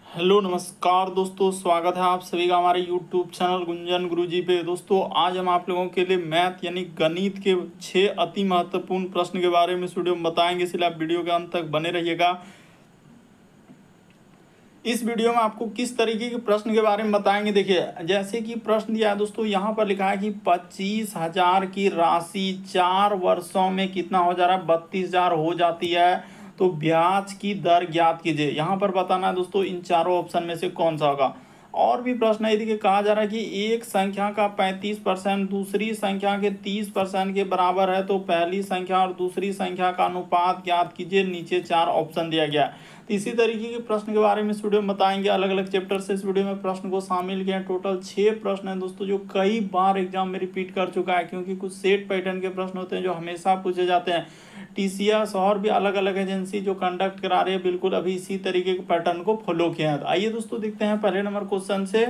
Hello नमस्कार दोस्तों, स्वागत है आप सभी का हमारे यूट्यूब चैनल गुंजन गुरुजी पे। दोस्तों आज हम आप लोगों के लिए मैथ यानी गणित के 6 अति महत्वपूर्ण प्रश्न के बारे में इस वीडियो में बताएंगे, इसलिए आप वीडियो के अंत तक बने रहिएगा। इस वीडियो में आपको किस तरीके के प्रश्न के बारे में बताएंगे। देखिए, जैसे कि प्रश्न दिया है दोस्तों, यहाँ पर लिखा है कि 25,000 की राशि 4 वर्षों में कितना हो जा रहा है, 32,000 हो जाती है। तो ब्याज की दर ज्ञात कीजिए। यहाँ पर बताना है दोस्तों इन चारों ऑप्शन में से कौन सा होगा। और भी प्रश्न है, देखिए कहा जा रहा है कि एक संख्या का 35% दूसरी संख्या के 30% के बराबर है, तो पहली संख्या और दूसरी संख्या का अनुपात ज्ञात कीजिए। नीचे 4 ऑप्शन दिया गया है। तो इसी तरीके के प्रश्न के बारे में इस वीडियो में बताएंगे। अलग अलग चैप्टर से इस वीडियो में प्रश्न को शामिल किए हैं। टोटल 6 प्रश्न हैं दोस्तों, जो कई बार एग्जाम में रिपीट कर चुका है, क्योंकि कुछ सेट पैटर्न के प्रश्न होते हैं जो हमेशा पूछे जाते हैं। टीसीएस और भी अलग अलग एजेंसी जो कंडक्ट करा रहे हैं, बिल्कुल अभी इसी तरीके के पैटर्न को फॉलो किया है। आइए दोस्तों देखते हैं पहले नंबर क्वेश्चन से।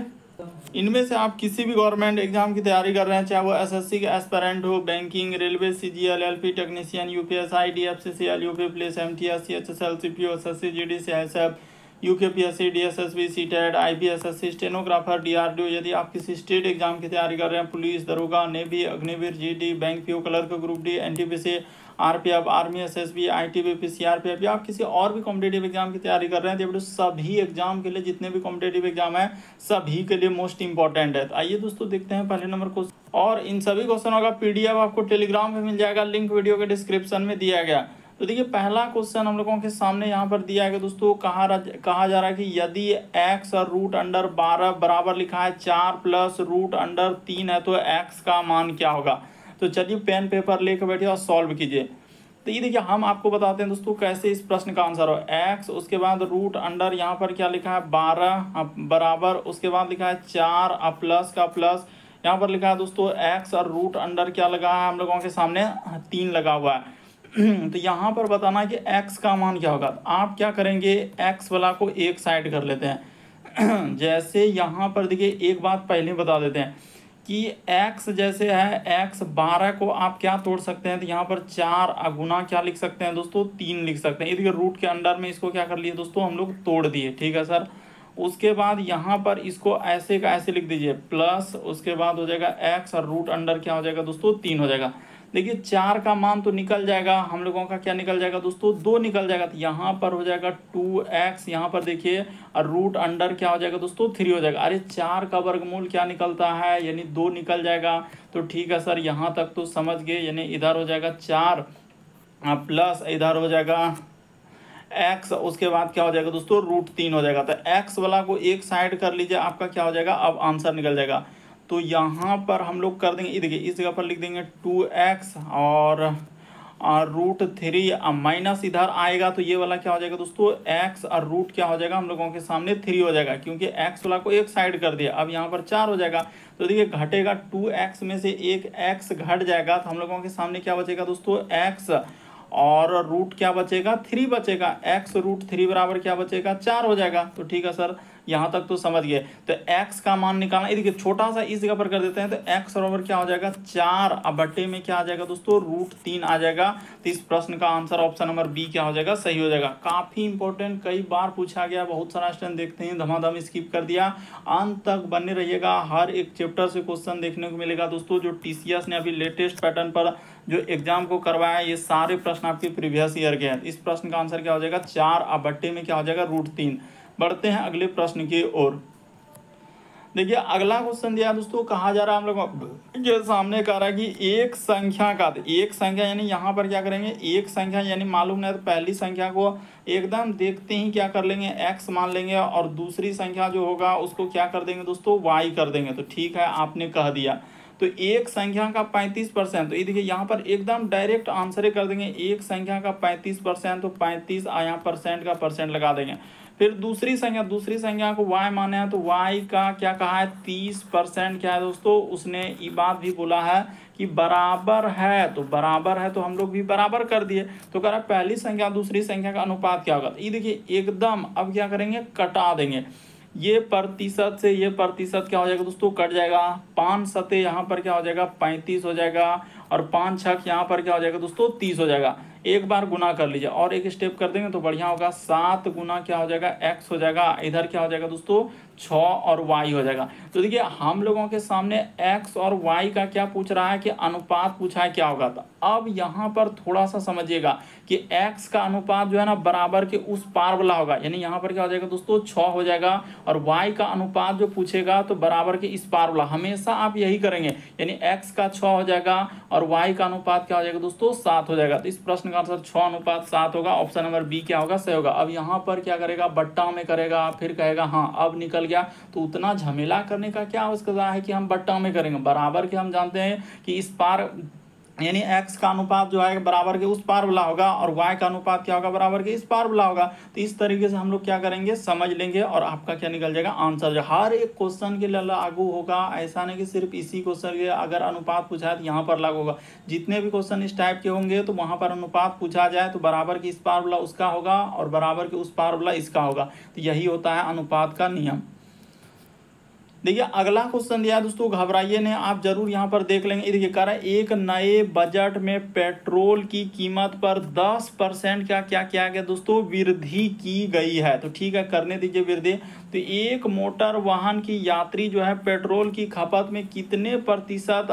इनमें से आप किसी भी गवर्नमेंट एग्जाम की तैयारी कर रहे हैं, चाहे वो एसएससी के एस्पिरेंट हो, banking, railway, CGL, LP technician, UPSI, DFCCL, UP police, MTS, CHSL, CPO, SSC, GD, CISF, UKPSC, DSSB, CTET, IPSSC, stenographer, DRDO, यदि आप किसी स्टेट एग्जाम की तैयारी कर रहे हैं, पुलिस, दरोगा, navy, Agniveer, GD, bank PO, clerk, group D, NTPC, RPF, army, SSB, ITBP, CRPF, या आप किसी और भी कॉम्पिटेटिव एग्जाम की तैयारी कर रहे हैं, तो सभी एग्जाम के लिए, जितने भी कॉम्पिटेटिव एग्जाम है सभी के लिए मोस्ट इंपॉर्टेंट है। तो आइए दोस्तों देखते हैं पहले नंबर क्वेश्चन। और इन सभी क्वेश्चनों का पीडीएफ आपको टेलीग्राम में मिल जाएगा, लिंक वीडियो के डिस्क्रिप्शन में दिया गया। तो देखिए पहला क्वेश्चन हम लोगों के सामने यहाँ पर दिया है दोस्तों। कहा जा रहा है कि यदि x और √12 बराबर लिखा है 4 प्लस √3 है, तो x का मान क्या होगा। तो चलिए पेन पेपर लेकर बैठिए और सॉल्व कीजिए। तो ये देखिए हम आपको बताते हैं दोस्तों कैसे इस प्रश्न का आंसर हो। x, उसके बाद √, यहाँ पर क्या लिखा है 12 बराबर, उसके बाद लिखा है 4 प्लस का प्लस, यहाँ पर लिखा है दोस्तों x और √, क्या लगा है हम लोगों के सामने 3 लगा हुआ है। तो यहाँ पर बताना है कि x का मान क्या होगा। आप क्या करेंगे, x वाला को एक साइड कर लेते हैं। जैसे यहाँ पर देखिए एक बात पहले बता देते हैं कि x जैसे है, x 12 को आप क्या तोड़ सकते हैं, तो यहाँ पर 4 गुना क्या लिख सकते हैं दोस्तों, 3 लिख सकते हैं। ये देखिए रूट के अंडर में इसको क्या कर लिए दोस्तों, हम लोग तोड़ दिए, ठीक है सर। उसके बाद यहाँ पर इसको ऐसे का ऐसे लिख दीजिए प्लस, उसके बाद हो जाएगा x और √, क्या हो जाएगा दोस्तों 3 हो जाएगा। देखिए 4 का मान तो निकल जाएगा, हम लोगों का क्या निकल जाएगा दोस्तों, 2 निकल जाएगा। तो यहाँ पर हो जाएगा 2x, यहाँ पर देखिए और √, क्या हो जाएगा दोस्तों 3 हो जाएगा। अरे 4 का वर्गमूल क्या निकलता है, यानी 2 निकल जाएगा। तो ठीक है सर, यहाँ तक तो समझ गए। यानी इधर हो जाएगा 4 प्लस इधर हो जाएगा x, उसके बाद क्या हो जाएगा दोस्तों √3 हो जाएगा। तो x वाला को एक साइड कर लीजिए, आपका क्या हो जाएगा, अब आंसर निकल जाएगा। तो यहाँ पर हम लोग कर देंगे, देखिए इस जगह पर लिख देंगे 2x और √3 माइनस इधर आएगा, तो ये वाला क्या हो जाएगा दोस्तों x और रूट क्या हो जाएगा हम लोगों के सामने 3 हो जाएगा, क्योंकि x वाला को एक साइड कर दिया। अब यहाँ पर 4 हो जाएगा, तो देखिए घटेगा 2x में से एक x घट जाएगा, तो हम लोगों के सामने क्या बचेगा दोस्तों x और रूट क्या बचेगा 3 बचेगा। x √3 बराबर क्या बचेगा 4 हो जाएगा। तो ठीक है सर, यहाँ तक तो समझ गए। तो x का मान निकालना, देखिए छोटा सा इस जगह पर कर देते हैं, तो x बराबर क्या हो जाएगा 4 अब बट्टे में क्या आ जाएगा दोस्तों √3 आ जाएगा। तो इस प्रश्न का आंसर ऑप्शन नंबर बी क्या हो जाएगा, सही हो जाएगा। काफी इंपॉर्टेंट, कई बार पूछा गया, बहुत सारा स्टूडेंट देखते हैं धमाधम स्किप कर दिया। अंत तक बने रहिएगा, हर एक चैप्टर से क्वेश्चन देखने को मिलेगा दोस्तों। जो टीसीएस ने अभी लेटेस्ट पैटर्न पर जो एग्जाम को करवाया, ये सारे प्रश्न आपके प्रीवियस ईयर के हैं। इस प्रश्न का आंसर क्या हो जाएगा 4 अब बट्टे में क्या हो जाएगा √3। बढ़ते हैं अगले प्रश्न की ओर। देखिए अगला क्वेश्चन दिया दोस्तों, कहा जा रहा है हम लोग के सामने कह रहा है कि एक संख्या का, एक संख्या यानी यहाँ पर क्या करेंगे, एक संख्या यानी मालूम नहीं तो पहली संख्या को एकदम देखते ही क्या कर लेंगे x मान लेंगे, और दूसरी संख्या जो होगा उसको क्या कर देंगे दोस्तों y कर देंगे। तो ठीक है, आपने कह दिया। तो एक संख्या का 35%, तो ये देखिए यहाँ पर एकदम डायरेक्ट आंसर कर देंगे। एक संख्या का 35%, तो 35 यहाँ परसेंट का परसेंट लगा देंगे। फिर दूसरी संख्या को y माने हैं, तो y का क्या कहा है 30%, क्या है दोस्तों, उसने ये बात भी बोला है कि बराबर है, तो बराबर है तो हम लोग भी बराबर कर दिए। तो कह रहा है पहली संख्या दूसरी संख्या का अनुपात क्या होगा। ये देखिए एकदम अब क्या करेंगे, कटा देंगे। ये प्रतिशत से ये प्रतिशत क्या हो जाएगा दोस्तों, कट जाएगा। 5 सते यहाँ पर क्या हो जाएगा 35 हो जाएगा, और 5 छक यहाँ पर क्या हो जाएगा दोस्तों 30 हो जाएगा। एक बार गुना कर लीजिए और एक स्टेप कर देंगे तो बढ़िया होगा। 7 गुना क्या हो जाएगा x हो जाएगा, इधर क्या हो जाएगा दोस्तों 6 और y हो जाएगा। तो देखिए हम लोगों के सामने x और y का क्या पूछ रहा है कि अनुपात पूछा है, क्या होगा। तो अब यहाँ पर थोड़ा सा समझिएगा कि x का अनुपात जो है ना बराबर के उस पार वाला होगा, यानी यहाँ पर क्या हो जाएगा दोस्तों 6 हो जाएगा, और y का अनुपात जो पूछेगा तो बराबर के इस पार वाला, हमेशा आप यही करेंगे, यानी x का 6 हो जाएगा और y का अनुपात क्या हो जाएगा दोस्तों 7 हो जाएगा। तो इस प्रश्न का आंसर 6:7 होगा। ऑप्शन नंबर बी क्या होगा, सही होगा। अब यहाँ पर क्या करेगा, बट्टा में करेगा, फिर कहेगा हाँ अब निकल गया, तो उतना झमेला करने का क्या आवश्यकता है कि हम बट्टा में करेंगे। बराबर के हम जानते हैं कि इस पार यानी x का अनुपात जो है बराबर के उस पार वाला होगा और y का अनुपात क्या होगा बराबर के इस पार वाला होगा। तो इस तरीके से हम लोग क्या करेंगे, समझ लेंगे और आपका क्या निकल जाएगा आंसर। जो हर एक क्वेश्चन के लिए लागू होगा, ऐसा नहीं कि सिर्फ इसी क्वेश्चन के अगर अनुपात पूछा है तो यहाँ पर लागू होगा। जितने भी क्वेश्चन इस टाइप के होंगे तो वहाँ पर अनुपात पूछा जाए तो बराबर के इस पार वाला उसका होगा और बराबर के उस पार वाला इसका होगा। तो यही होता है अनुपात का नियम। देखिए अगला क्वेश्चन दिया है दोस्तों, घबराइए नहीं, आप जरूर यहाँ पर देख लेंगे। देखिए कह रहा है एक नए बजट में पेट्रोल की कीमत पर 10% क्या क्या किया गया दोस्तों, वृद्धि की गई है। तो ठीक है, करने दीजिए वृद्धि। तो एक मोटर वाहन की यात्री जो है पेट्रोल की खपत में कितने प्रतिशत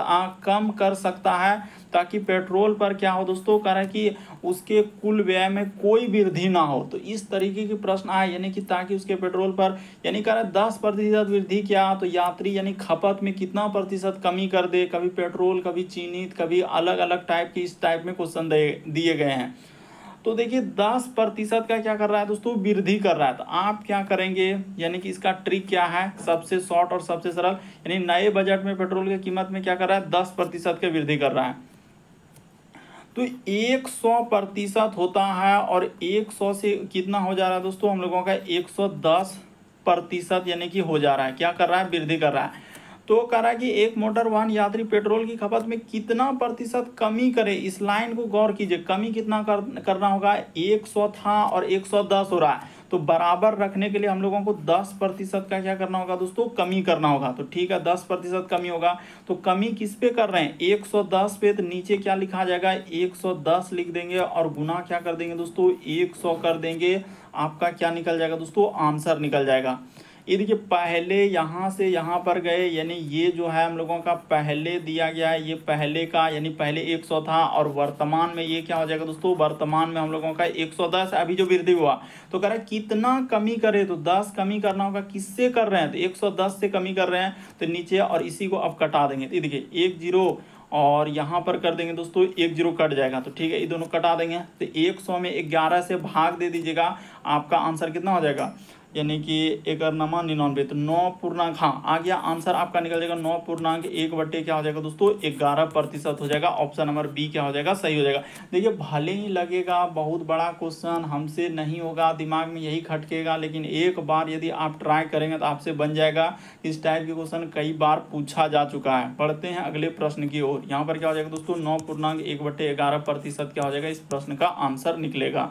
कम कर सकता है ताकि पेट्रोल पर क्या हो दोस्तों, कह रहा है कि उसके कुल व्यय में कोई वृद्धि ना हो। तो इस तरीके के प्रश्न आए, यानी कि ताकि उसके पेट्रोल पर यानी कह रहा है 10% वृद्धि क्या, तो यात्री यानी खपत में कितना प्रतिशत कमी कर दे। कभी पेट्रोल, कभी चीनी, कभी अलग अलग टाइप के इस टाइप में क्वेश्चन दिए गए हैं। तो देखिए 10% का क्या कर रहा है दोस्तों, वृद्धि कर रहा है। तो आप क्या करेंगे, यानी कि इसका ट्रिक क्या है, सबसे शॉर्ट और सबसे सरल, यानी नए बजट में पेट्रोल की कीमत में क्या कर रहा है 10% की वृद्धि कर रहा है। तो 100% होता है और 100 से कितना हो जा रहा है दोस्तों हम लोगों का 110% यानी कि हो जा रहा है, क्या कर रहा है वृद्धि कर रहा है। तो कह रहा है कि एक मोटर वाहन यात्री पेट्रोल की खपत में कितना प्रतिशत कमी करे। इस लाइन को गौर कीजिए, कमी कितना करना होगा, 100 था और 110 हो रहा है, तो बराबर रखने के लिए हम लोगों को 10% का क्या करना होगा दोस्तों, कमी करना होगा। तो ठीक है 10% कमी होगा, तो कमी किस पे कर रहे हैं 110 पे, तो नीचे क्या लिखा जाएगा 110 लिख देंगे और गुना क्या कर देंगे दोस्तों 100 कर देंगे। आपका क्या निकल जाएगा दोस्तों, आंसर निकल जाएगा। ये देखिए पहले यहाँ से यहाँ पर गए, यानी ये जो है हम लोगों का पहले दिया गया है, ये पहले का यानी पहले 100 था और वर्तमान में ये क्या हो जाएगा दोस्तों, वर्तमान में हम लोगों का 110 अभी जो वृद्धि हुआ। तो कह रहा है कितना कमी करे, तो 10 कमी करना होगा, किससे कर रहे हैं तो 110 से कमी कर रहे हैं, तो नीचे और इसी को अब कटा देंगे। तो देखिए 1 0 और यहाँ पर कर देंगे दोस्तों 1 0 कट जाएगा, तो ठीक है ये दोनों कटा देंगे। तो 100 में 11 से भाग दे दीजिएगा, आपका आंसर कितना हो जाएगा, यानी कि 1/99, तो 9 हाँ आ गया आंसर आपका निकल जाएगा 9.1 क्या हो जाएगा दोस्तों 11% हो जाएगा। ऑप्शन नंबर बी क्या हो जाएगा, सही हो जाएगा। देखिए भले ही लगेगा बहुत बड़ा क्वेश्चन, हमसे नहीं होगा, दिमाग में यही खटकेगा, लेकिन एक बार यदि आप ट्राई करेंगे तो आपसे बन जाएगा। इस टाइप के क्वेश्चन कई बार पूछा जा चुका है। पढ़ते हैं अगले प्रश्न की ओर। यहाँ पर क्या हो जाएगा दोस्तों 9.1/11% क्या हो जाएगा, इस प्रश्न का आंसर निकलेगा।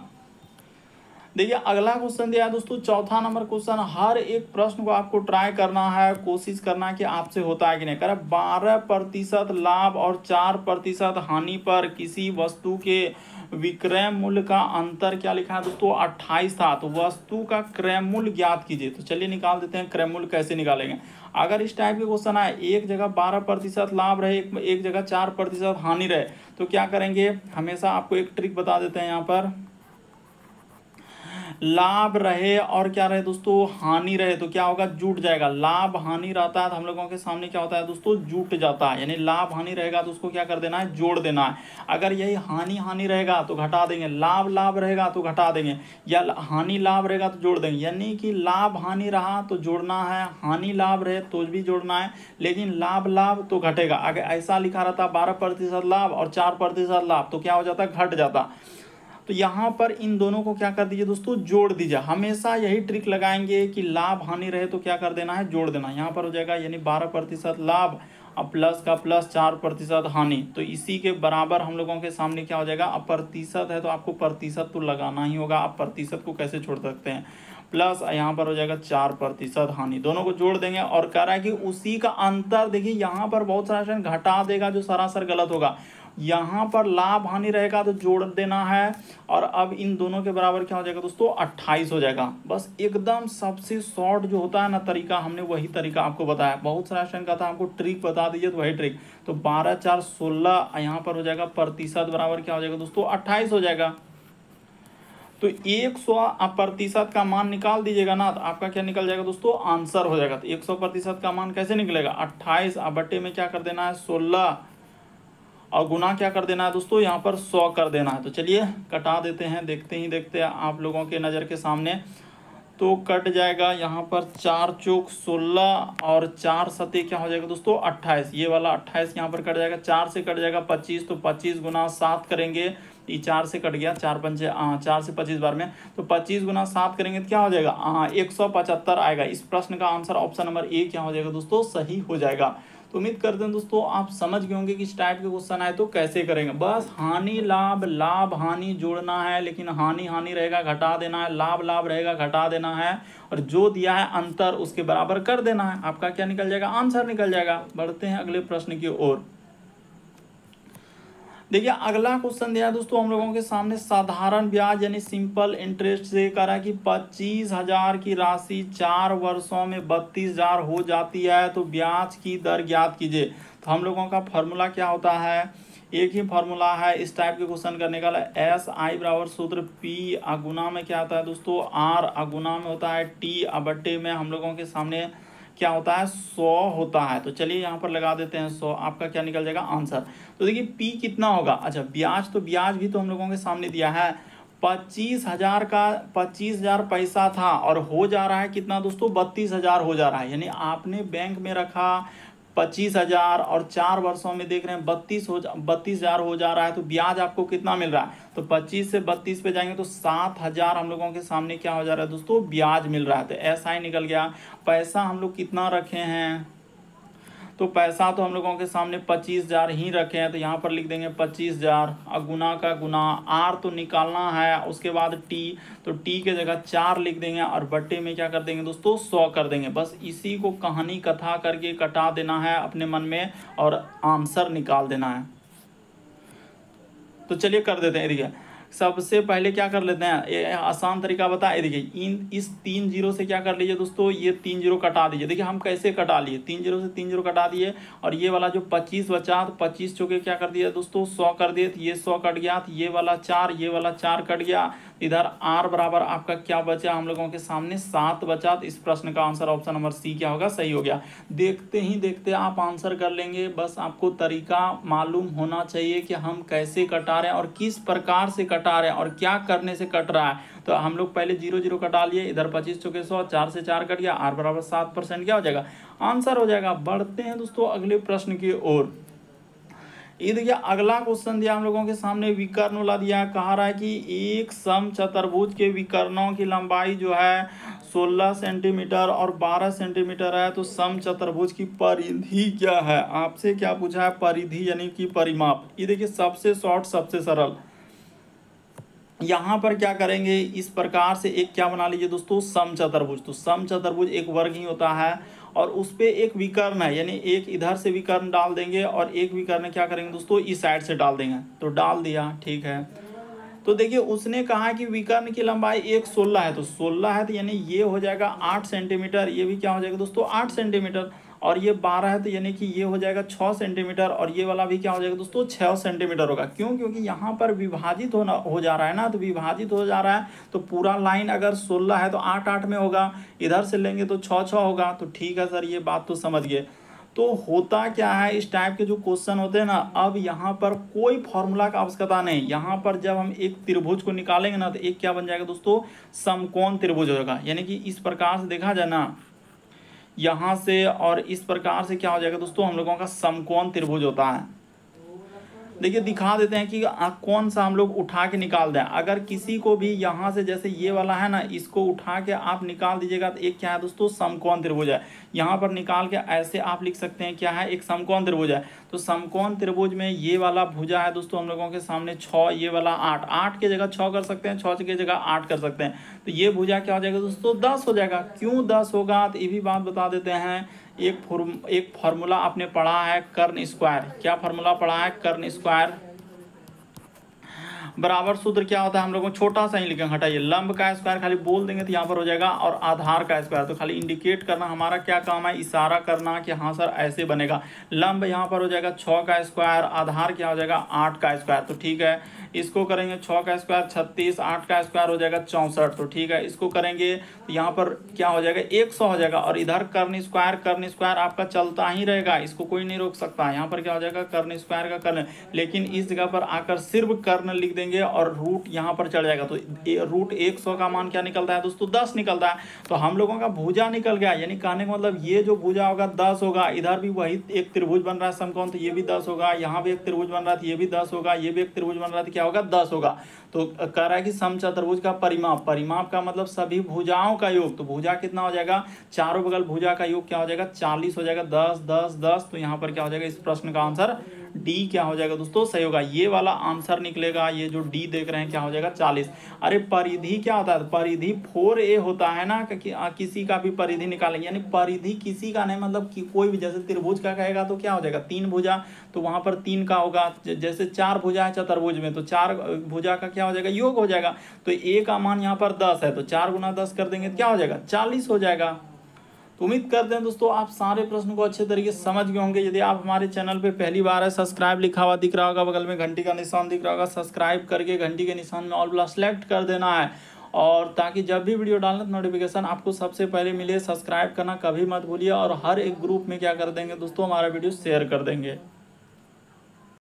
देखिए अगला क्वेश्चन दिया है दोस्तों, चौथा नंबर क्वेश्चन। हर एक प्रश्न को आपको ट्राई करना है, कोशिश करना है कि आपसे होता है कि नहीं। कह रहा है 12% लाभ और 4% हानि पर किसी वस्तु के विक्रय मूल्य का अंतर क्या लिखा है दोस्तों 28 था। तो वस्तु का क्रय मूल्य ज्ञात कीजिए। तो चलिए निकाल देते हैं क्रय मूल्य कैसे निकालेंगे। अगर इस टाइप के क्वेश्चन आए, एक जगह 12% लाभ रहे, एक जगह 4% हानि रहे, तो क्या करेंगे, हमेशा आपको एक ट्रिक बता देते हैं। यहाँ पर लाभ रहे और क्या रहे दोस्तों हानि रहे, तो क्या होगा जुट जाएगा। लाभ हानि रहता है तो हम लोगों के सामने क्या होता है दोस्तों जुट जाता है, यानी लाभ हानि रहेगा तो उसको क्या कर देना है, जोड़ देना है। अगर यही हानि हानि रहेगा तो घटा देंगे, लाभ लाभ रहेगा तो घटा देंगे, या हानि लाभ रहेगा तो जोड़ देंगे। यानी कि लाभ हानि रहा तो जोड़ना है, हानि लाभ रहे तो भी जोड़ना है, लेकिन लाभ लाभ तो घटेगा। अगर ऐसा लिखा रहता 12% लाभ और 4% लाभ तो क्या हो जाता, घट जाता। तो यहाँ पर इन दोनों को क्या कर दीजिए दोस्तों, जोड़ दीजिए। हमेशा यही ट्रिक लगाएंगे कि लाभ हानि रहे तो क्या कर देना है, जोड़ देना। यहाँ पर हो जाएगा यानी 12% लाभ अब प्लस का प्लस 4% हानि, तो इसी के बराबर हम लोगों के सामने क्या हो जाएगा, अब प्रतिशत है तो आपको प्रतिशत तो लगाना ही होगा। आप प्रतिशत को कैसे छोड़ सकते हैं, प्लस यहाँ पर हो जाएगा 4% हानि, दोनों को जोड़ देंगे। और कह रहा है कि उसी का अंतर, देखिए यहाँ पर बहुत सारा घटा देगा जो सरासर गलत होगा, यहाँ पर लाभ हानि रहेगा तो जोड़ देना है, और अब इन दोनों के बराबर क्या हो जाएगा दोस्तों 28 हो जाएगा। बस एकदम सबसे शॉर्ट जो होता है ना तरीका, हमने वही तरीका आपको बताया। बहुत सारा स्टूडेंट का था हमको ट्रिक बता दीजिए, तो वही ट्रिक। तो 12 4 16 यहाँ पर हो जाएगा प्रतिशत बराबर क्या हो जाएगा दोस्तों 28 हो जाएगा। तो 100% का मान निकाल दीजिएगा ना, तो आपका क्या निकल जाएगा दोस्तों आंसर हो जाएगा। तो 100% का मान कैसे निकलेगा 28 बटे में क्या कर देना है 16, और गुना क्या कर देना है दोस्तों यहाँ पर 100 कर देना है। तो चलिए कटा देते हैं, देखते ही देखते आप लोगों के नज़र के सामने। तो कट जाएगा यहाँ पर 4 चौक 16 और 4 सते क्या हो जाएगा दोस्तों 28। ये वाला 28 यहाँ पर कट जाएगा, 4 से कट जाएगा 25, तो 25 गुना 7 करेंगे, ये 4 से कट गया, 4 पंचे 4 से 25 बार में, तो 25 गुना 7 करेंगे तो क्या हो जाएगा 175 आएगा। इस प्रश्न का आंसर ऑप्शन नंबर ए क्या हो जाएगा दोस्तों सही हो जाएगा। तो उम्मीद करते हैं दोस्तों आप समझ गए होंगे कि इस टाइप के क्वेश्चन आए तो कैसे करेंगे। बस हानि लाभ, लाभ हानि जोड़ना है, लेकिन हानि हानि रहेगा घटा देना है, लाभ लाभ रहेगा घटा देना है, और जो दिया है अंतर उसके बराबर कर देना है। आपका क्या निकल जाएगा आंसर निकल जाएगा। बढ़ते हैं अगले प्रश्न की ओर। देखिए अगला क्वेश्चन दिया है दोस्तों हम लोगों के सामने, साधारण ब्याज यानी सिंपल इंटरेस्ट से कह रहा है कि 25,000 की राशि 4 वर्षों में 32,000 हो जाती है, तो ब्याज की दर ज्ञात कीजिए। तो हम लोगों का फॉर्मूला क्या होता है, एक ही फॉर्मूला है इस टाइप के क्वेश्चन करने का, एस आई बराबर सूत्र पी अगुना में क्या होता है दोस्तों आर, अगुना में होता है टी, बट्टे में हम लोगों के सामने क्या होता है 100 होता है। तो चलिए यहाँ पर लगा देते हैं 100, आपका क्या निकल जाएगा आंसर। तो देखिए पी कितना होगा, अच्छा ब्याज, तो ब्याज भी तो हम लोगों के सामने दिया है 25,000 का, 25,000 पैसा था और हो जा रहा है कितना दोस्तों 32,000 हो जा रहा है। यानी आपने बैंक में रखा 25,000 और 4 वर्षों में देख रहे हैं 32,000 हो जा रहा है, तो ब्याज आपको कितना मिल रहा है, तो 25 से 32 पे जाएंगे तो 7,000 हम लोगों के सामने क्या हो जा रहा है दोस्तों ब्याज मिल रहा है। तो ऐसा ही निकल गया। पैसा हम लोग कितना रखे हैं, तो पैसा तो हम लोगों के सामने 25,000 ही रखे हैं, तो यहाँ पर लिख देंगे 25,000, और गुना का गुना, आर तो निकालना है, उसके बाद टी, तो टी के जगह 4 लिख देंगे, और बट्टे में क्या कर देंगे दोस्तों 100 कर देंगे। बस इसी को कहानी कथा करके कटा देना है अपने मन में और आंसर निकाल देना है। तो चलिए कर देते हैं। देखिए सबसे पहले क्या कर लेते हैं, ये आसान तरीका बताए। देखिए इस 3 जीरो से क्या कर लीजिए दोस्तों, ये 3 जीरो कटा दीजिए। देखिए हम कैसे कटा लिए, 3 जीरो से 3 जीरो कटा दिए, और ये वाला जो 25 बचा, तो 25 चौके क्या कर दिया दोस्तों 100 कर दिए, तो ये 100 कट गया, तो ये वाला 4, ये वाला 4 कट गया। इधर आर बराबर आपका क्या बचा हम लोगों के सामने 7 बचा। तो इस प्रश्न का आंसर ऑप्शन नंबर सी क्या होगा सही हो गया। देखते ही देखते आप आंसर कर लेंगे। बस आपको तरीका मालूम होना चाहिए कि हम कैसे कटा रहे हैं और किस प्रकार से कटा रहे हैं और क्या करने से कट रहा है। तो हम लोग पहले 0 0 कटा लिए, इधर 25 चौके 100, 4 से 4 कट गया, आर बराबर 7% क्या हो जाएगा आंसर हो जाएगा। बढ़ते हैं दोस्तों अगले प्रश्न की ओर। ये देखिए अगला क्वेश्चन दिया हम लोगों के सामने, विकर्ण वाला दिया, कहा रहा है कि एक सम चतुर्भुज के विकर्णों की लंबाई जो है 16 सेंटीमीटर और 12 सेंटीमीटर है, तो सम चतुर्भुज की परिधि क्या है। आपसे क्या पूछा है परिधि यानी कि परिमाप। ये देखिए सबसे शॉर्ट सबसे सरल, यहाँ पर क्या करेंगे इस प्रकार से एक क्या बना लीजिए दोस्तों सम चतुर्भुज। तो सम चतुर्भुज एक वर्ग ही होता है और उस पे एक विकर्ण है, यानी एक इधर से विकर्ण डाल देंगे और एक विकर्ण क्या करेंगे दोस्तों इस साइड से डाल देंगे। तो डाल दिया, ठीक है। तो देखिए उसने कहा कि विकर्ण की लंबाई 16 है, तो 16 है तो यानी ये हो जाएगा 8 सेंटीमीटर, ये भी क्या हो जाएगा दोस्तों 8 सेंटीमीटर, और ये 12 है तो यानी कि ये हो जाएगा 6 सेंटीमीटर, और ये वाला भी क्या हो जाएगा दोस्तों 6 सेंटीमीटर होगा। क्यों, क्योंकि यहाँ पर विभाजित हो जा रहा है ना, तो विभाजित हो जा रहा है तो पूरा लाइन अगर 16 है तो 8 8 में होगा, इधर से लेंगे तो 6 6 होगा। तो ठीक है सर, ये बात तो समझ गए। तो होता क्या है इस टाइप के जो क्वेश्चन होते हैं ना, अब यहाँ पर कोई फॉर्मूला का आवश्यकता नहीं। यहाँ पर जब हम एक त्रिभुज को निकालेंगे ना, तो एक क्या बन जाएगा दोस्तों समकोण त्रिभुज होगा। यानी कि इस प्रकार से देखा जाए ना, यहाँ से और इस प्रकार से क्या हो जाएगा दोस्तों हम लोगों का समकोण त्रिभुज होता है। देखिए दिखा देते हैं कि कौन सा हम लोग उठा के निकाल दें। अगर किसी को भी यहाँ से जैसे ये वाला है ना, इसको उठा के आप निकाल दीजिएगा तो एक क्या है दोस्तों समकोण त्रिभुज है। यहाँ पर निकाल के ऐसे आप लिख सकते हैं क्या है एक समकोण त्रिभुज है। तो समकोण त्रिभुज में ये वाला भुजा है दोस्तों हम लोगों के सामने 6, ये वाला 8, 8 के जगह 6 कर सकते हैं, 6 के जगह 8 कर सकते हैं। तो ये भुजा क्या हो जाएगा दोस्तों 10 हो जाएगा। क्यों 10 होगा, तो ये भी बात बता देते हैं। एक फार्मूला आपने पढ़ा है कर्ण स्क्वायर। क्या फार्मूला पढ़ा है? कर्ण स्क्वायर बराबर सूत्र क्या होता है? हम लोगों को छोटा सा ही लिखेंगे, हटाइए, लंब का स्क्वायर खाली बोल देंगे तो यहाँ पर हो जाएगा, और आधार का स्क्वायर तो खाली इंडिकेट करना, हमारा क्या काम है? इशारा करना कि हाँ सर ऐसे बनेगा। लंब यहाँ पर हो जाएगा 6 का स्क्वायर, आधार क्या हो जाएगा? 8 का स्क्वायर। तो ठीक है, इसको करेंगे 6 का स्क्वायर 36, 8 का स्क्वायर हो जाएगा 64। तो ठीक है, इसको करेंगे तो यहाँ पर क्या हो जाएगा? 100 हो जाएगा। और इधर कर्ण स्क्वायर आपका चलता ही रहेगा, इसको कोई नहीं रोक सकता। यहाँ पर क्या हो जाएगा? कर्ण स्क्वायर का कर्ण, लेकिन इस जगह पर आकर सिर्फ कर्ण लिख देंगे और रूट यहाँ पर चढ़ जाएगा। तो रूट 100 का मान क्या निकलता है दोस्तों? 10 निकलता है। तो हम लोगों का भुजा निकल गया, यानी कहने का मतलब ये जो भुजा होगा 10 होगा। इधर भी वही एक त्रिभुज बन रहा है समकोण, तो ये भी 10 होगा। यहाँ भी एक त्रिभुज बन रहा था, ये भी 10 होगा। ये भी एक त्रिभुज बन रहा था, क्या होगा? 10 होगा। तो कह रहा है कि समचतुर्भुज का परिमाप, परिमाप का मतलब सभी भुजाओं का योग। तो भुजा कितना हो जाएगा? चारों बगल भुजा का योग क्या हो जाएगा? 40 हो जाएगा। 10 10 10, तो यहाँ पर क्या हो जाएगा? इस प्रश्न का आंसर डी क्या हो जाएगा दोस्तों? सही होगा, ये वाला आंसर निकलेगा। ये जो डी देख रहे हैं क्या हो जाएगा? 40। अरे परिधि क्या होता है? परिधि 4a होता है ना, किसी का भी परिधि निकालेंगे, यानी परिधि किसी का नहीं, मतलब कि कोई भी, जैसे त्रिभुज का कहेगा तो क्या हो जाएगा? 3 भुजा, तो वहां पर 3 का होगा। जैसे 4 भुजा है चतुर्भुज में, तो 4 भुजा का क्या हो जाएगा? योग हो जाएगा। तो a का मान यहाँ पर 10 है, तो 4 गुना 10 कर देंगे तो क्या हो जाएगा? 40 हो जाएगा। तो उम्मीद करते हैं दोस्तों आप सारे प्रश्न को अच्छे तरीके से समझ गए होंगे। यदि आप हमारे चैनल पे पहली बार है, सब्सक्राइब लिखा हुआ दिख रहा होगा, बगल में घंटी का निशान दिख रहा होगा, सब्सक्राइब करके घंटी के निशान में ऑल वाला सेलेक्ट कर देना है, और ताकि जब भी वीडियो डालना तो नोटिफिकेशन आपको सबसे पहले मिले। सब्सक्राइब करना कभी मत भूलिए, और हर एक ग्रुप में क्या कर देंगे दोस्तों? हमारा वीडियो शेयर कर देंगे।